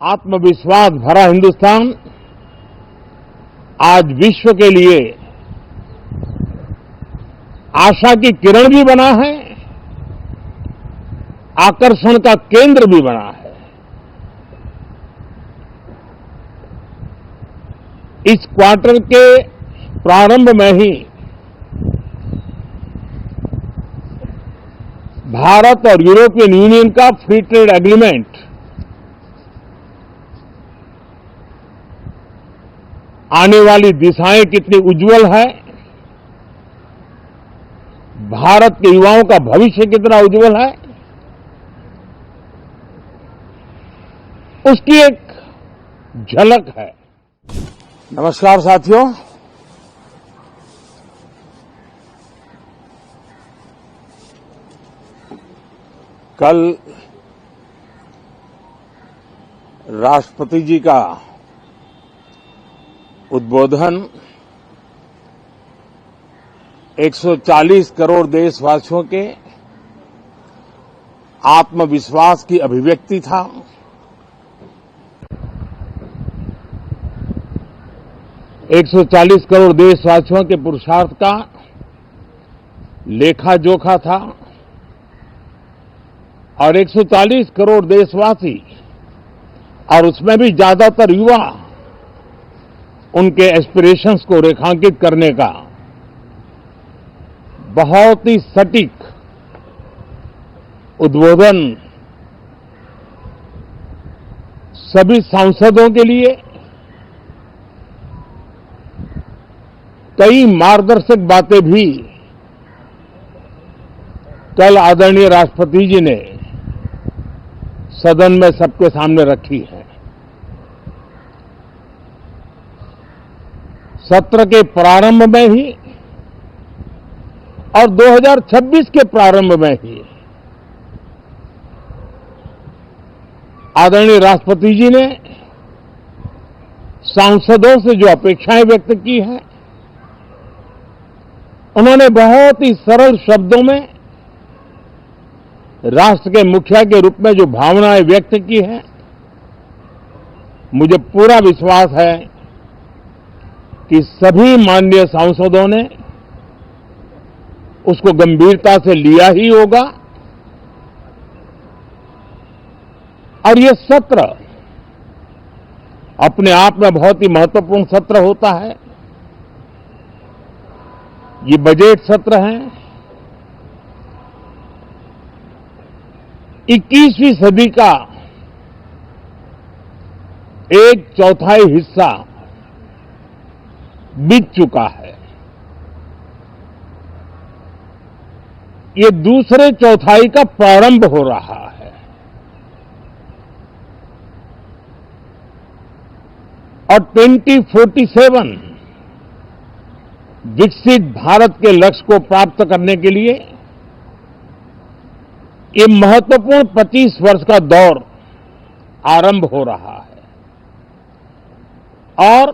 आत्मविश्वास भरा हिंदुस्तान आज विश्व के लिए आशा की किरण भी बना है, आकर्षण का केंद्र भी बना है। इस क्वार्टर के प्रारंभ में ही भारत और यूरोपियन यूनियन का फ्री ट्रेड एग्रीमेंट आने वाली दिशाएं कितनी उज्जवल है, भारत के युवाओं का भविष्य कितना उज्जवल है, उसकी एक झलक है। नमस्कार साथियों, कल राष्ट्रपति जी का उद्बोधन 140 करोड़ देशवासियों के आत्मविश्वास की अभिव्यक्ति था। एक 140 करोड़ देशवासियों के पुरुषार्थ का लेखा जोखा था और 140 करोड़ देशवासी और उसमें भी ज्यादातर युवा उनके एस्पिरेशंस को रेखांकित करने का बहुत ही सटीक उद्बोधन सभी सांसदों के लिए कई मार्गदर्शक बातें भी कल आदरणीय राष्ट्रपति जी ने सदन में सबके सामने रखी है। सत्र के प्रारंभ में ही और 2026 के प्रारंभ में ही आदरणीय राष्ट्रपति जी ने सांसदों से जो अपेक्षाएं व्यक्त की हैं, उन्होंने बहुत ही सरल शब्दों में राष्ट्र के मुखिया के रूप में जो भावनाएं व्यक्त की हैं, मुझे पूरा विश्वास है कि सभी माननीय सांसदों ने उसको गंभीरता से लिया ही होगा और ये सत्र अपने आप में बहुत ही महत्वपूर्ण सत्र होता है। ये बजट सत्र है। 21वीं सदी का एक चौथाई हिस्सा बीत चुका है। ये दूसरे चौथाई का प्रारंभ हो रहा है और 2047 विकसित भारत के लक्ष्य को प्राप्त करने के लिए ये महत्वपूर्ण 25 वर्ष का दौर आरंभ हो रहा है और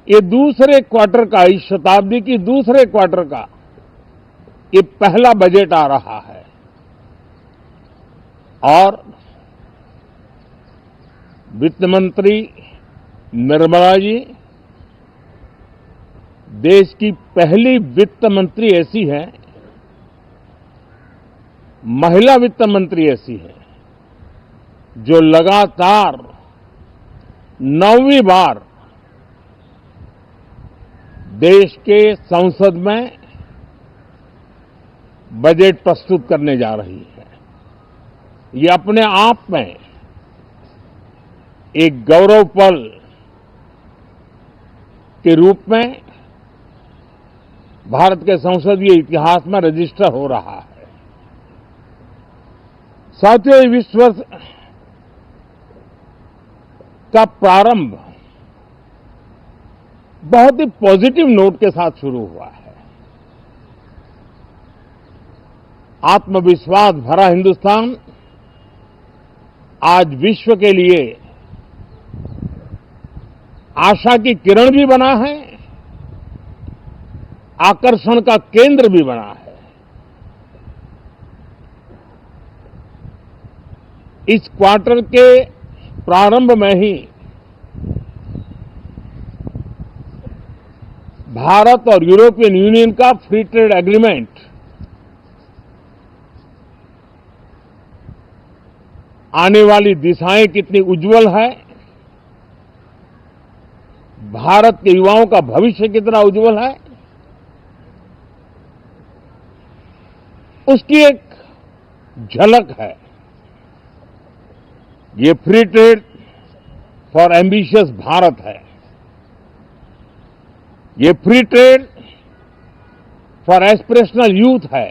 ये दूसरे क्वार्टर का, इस शताब्दी की दूसरे क्वार्टर का ये पहला बजट आ रहा है और वित्त मंत्री निर्मला जी देश की पहली वित्त मंत्री ऐसी है, महिला वित्त मंत्री ऐसी है जो लगातार 9वीं बार देश के संसद में बजट प्रस्तुत करने जा रही है। ये अपने आप में एक गौरव पल के रूप में भारत के संसदीय इतिहास में रजिस्टर हो रहा है। साथियों, इस वर्ष का प्रारंभ बहुत ही पॉजिटिव नोट के साथ शुरू हुआ है। आत्मविश्वास भरा हिंदुस्तान आज विश्व के लिए आशा की किरण भी बना है, आकर्षण का केंद्र भी बना है। इस क्वार्टर के प्रारंभ में ही भारत और यूरोपियन यूनियन का फ्री ट्रेड एग्रीमेंट आने वाली दिशाएं कितनी उज्जवल है, भारत के युवाओं का भविष्य कितना उज्जवल है, उसकी एक झलक है। ये free trade for ambitious Bharat है। ये free trade for aspirational youth है।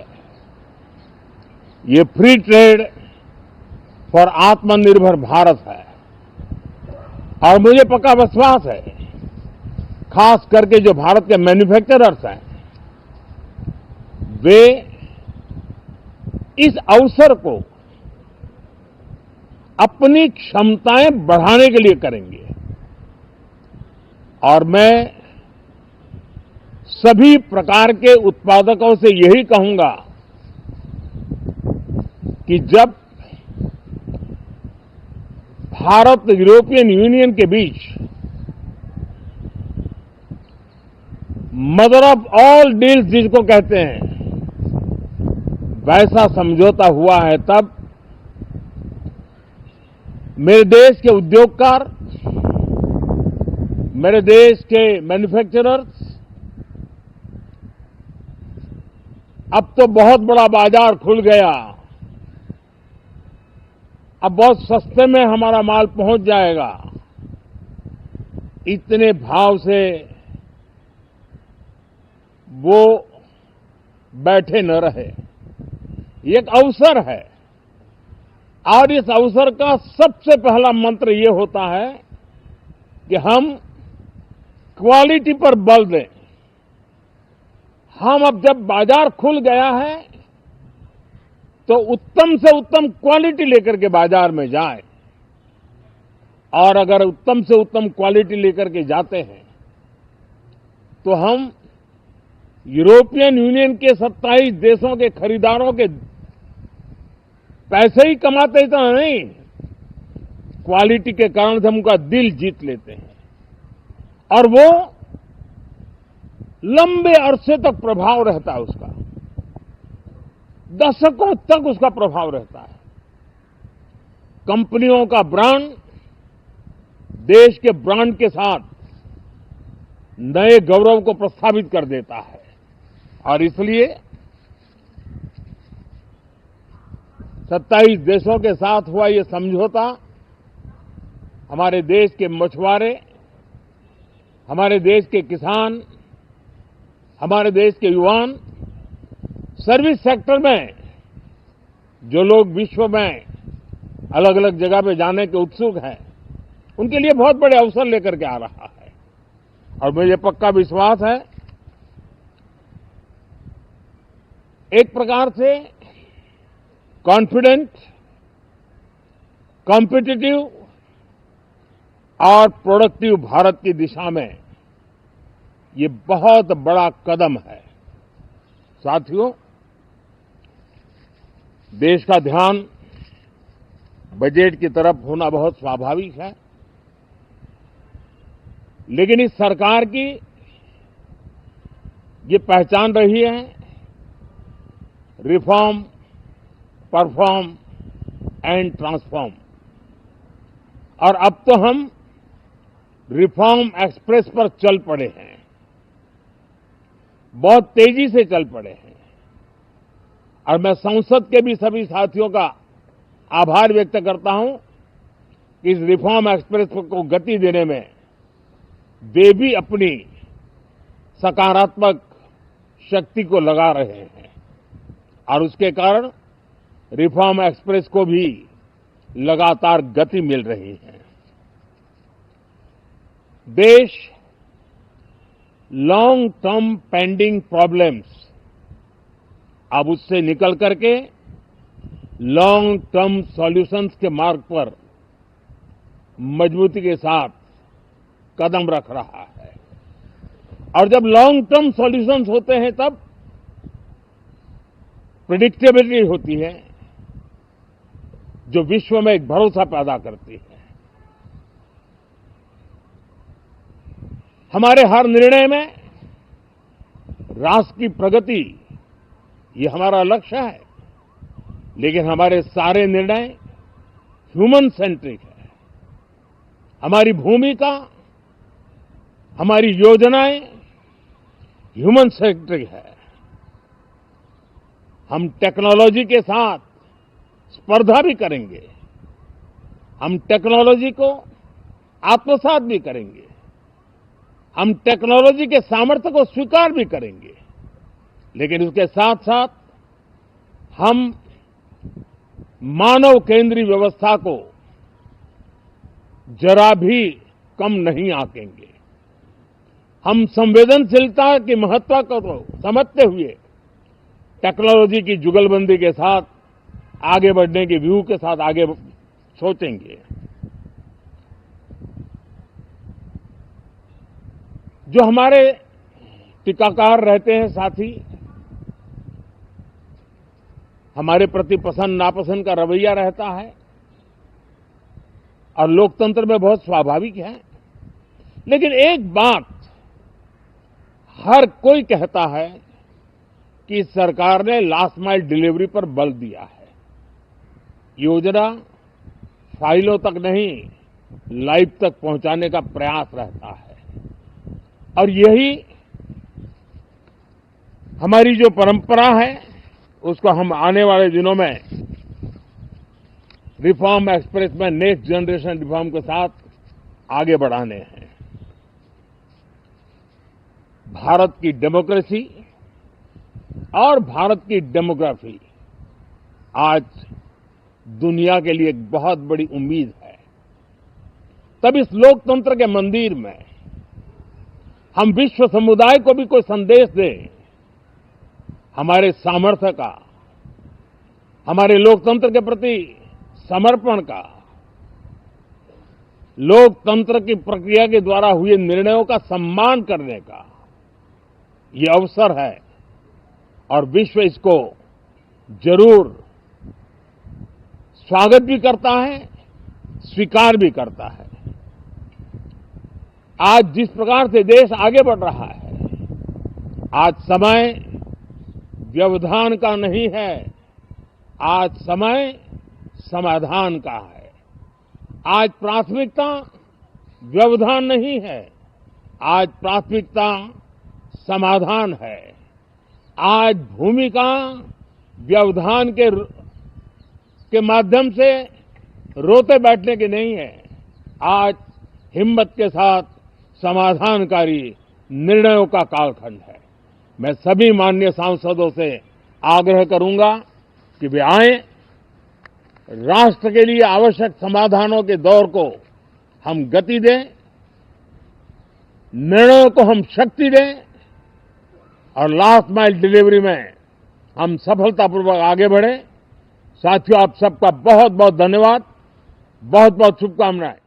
ये फ्री ट्रेड फॉर आत्मनिर्भर भारत है। और मुझे पक्का विश्वास है, खास करके जो भारत के मैन्युफैक्चरर्स हैं, वे इस अवसर को अपनी क्षमताएं बढ़ाने के लिए करेंगे। और मैं सभी प्रकार के उत्पादकों से यही कहूंगा कि जब भारत यूरोपियन यूनियन के बीच मदर ऑफ ऑल डील्स जिसको कहते हैं, वैसा समझौता हुआ है, तब मेरे देश के उद्योगकार, मेरे देश के मैन्युफैक्चरर्स अब तो बहुत बड़ा बाजार खुल गया, अब बहुत सस्ते में हमारा माल पहुंच जाएगा, इतने भाव से वो बैठे न रहे। ये एक अवसर है और इस अवसर का सबसे पहला मंत्र ये होता है कि हम क्वालिटी पर बल दें। हम अब जब बाजार खुल गया है तो उत्तम से उत्तम क्वालिटी लेकर के बाजार में जाएं। और अगर उत्तम से उत्तम क्वालिटी लेकर के जाते हैं तो हम यूरोपियन यूनियन के 27 देशों के खरीदारों के पैसे ही कमाते इतना नहीं, क्वालिटी के कारण से हम उनका दिल जीत लेते हैं और वो लंबे अरसे तक प्रभाव रहता है, उसका दशकों तक उसका प्रभाव रहता है। कंपनियों का ब्रांड देश के ब्रांड के साथ नए गौरव को प्रस्थापित कर देता है। और इसलिए 27 देशों के साथ हुआ ये समझौता हमारे देश के मछुआरे, हमारे देश के किसान, हमारे देश के युवान, सर्विस सेक्टर में जो लोग विश्व में अलग अलग जगह पे जाने के उत्सुक हैं, उनके लिए बहुत बड़े अवसर लेकर के आ रहा है। और मुझे पक्का विश्वास है, एक प्रकार से कॉन्फिडेंट, कॉम्पिटिटिव और प्रोडक्टिव भारत की दिशा में ये बहुत बड़ा कदम है। साथियों, देश का ध्यान बजट की तरफ होना बहुत स्वाभाविक है, लेकिन इस सरकार की ये पहचान रही है रिफॉर्म, परफॉर्म एंड ट्रांसफॉर्म। और अब तो हम रिफॉर्म एक्सप्रेस पर चल पड़े हैं, बहुत तेजी से चल पड़े हैं। और मैं संसद के भी सभी साथियों का आभार व्यक्त करता हूं कि इस रिफॉर्म एक्सप्रेस को गति देने में वे भी अपनी सकारात्मक शक्ति को लगा रहे हैं और उसके कारण रिफॉर्म एक्सप्रेस को भी लगातार गति मिल रही है। देश लॉन्ग टर्म पेंडिंग प्रॉब्लम्स अब उससे निकल करके लॉन्ग टर्म सॉल्यूशंस के मार्ग पर मजबूती के साथ कदम रख रहा है। और जब लॉन्ग टर्म सॉल्यूशंस होते हैं तब प्रेडिक्टेबिलिटी होती है, जो विश्व में एक भरोसा पैदा करती है। हमारे हर निर्णय में राष्ट्र की प्रगति, ये हमारा लक्ष्य है, लेकिन हमारे सारे निर्णय ह्यूमन सेंट्रिक है। हमारी भूमिका, हमारी योजनाएं ह्यूमन सेंट्रिक है। हम टेक्नोलॉजी के साथ स्पर्धा भी करेंगे, हम टेक्नोलॉजी को आत्मसात भी करेंगे, हम टेक्नोलॉजी के सामर्थ्य को स्वीकार भी करेंगे, लेकिन उसके साथ साथ हम मानव केंद्रीय व्यवस्था को जरा भी कम नहीं आंकेंगे। हम संवेदनशीलता की महत्व को समझते हुए टेक्नोलॉजी की जुगलबंदी के साथ आगे बढ़ने के व्यू के साथ आगे सोचेंगे। जो हमारे टीकाकार रहते हैं साथी, हमारे प्रति पसंद नापसंद का रवैया रहता है और लोकतंत्र में बहुत स्वाभाविक है, लेकिन एक बात हर कोई कहता है कि सरकार ने लास्ट माइल डिलीवरी पर बल दिया है। योजना फाइलों तक नहीं, लाइव तक पहुंचाने का प्रयास रहता है, और यही हमारी जो परंपरा है उसको हम आने वाले दिनों में रिफॉर्म एक्सप्रेस में नेक्स्ट जनरेशन रिफॉर्म के साथ आगे बढ़ाने हैं। भारत की डेमोक्रेसी और भारत की डेमोग्राफी आज दुनिया के लिए एक बहुत बड़ी उम्मीद है। तब इस लोकतंत्र के मंदिर में हम विश्व समुदाय को भी कोई संदेश दें, हमारे सामर्थ्य का, हमारे लोकतंत्र के प्रति समर्पण का, लोकतंत्र की प्रक्रिया के द्वारा हुए निर्णयों का सम्मान करने का ये अवसर है, और विश्व इसको जरूर स्वागत भी करता है, स्वीकार भी करता है। आज जिस प्रकार से देश आगे बढ़ रहा है, आज समय व्यवधान का नहीं है, आज समय समाधान का है। आज प्राथमिकता व्यवधान नहीं है, आज प्राथमिकता समाधान है। आज भूमिका व्यवधान के माध्यम से रोते बैठने की नहीं है, आज हिम्मत के साथ समाधानकारी निर्णयों का कालखंड है। मैं सभी माननीय सांसदों से आग्रह करूंगा कि वे आएं, राष्ट्र के लिए आवश्यक समाधानों के दौर को हम गति दें, निर्णयों को हम शक्ति दें, और लास्ट माइल डिलीवरी में हम सफलतापूर्वक आगे बढ़ें। साथियों, आप सबका बहुत बहुत धन्यवाद, बहुत बहुत शुभकामनाएं।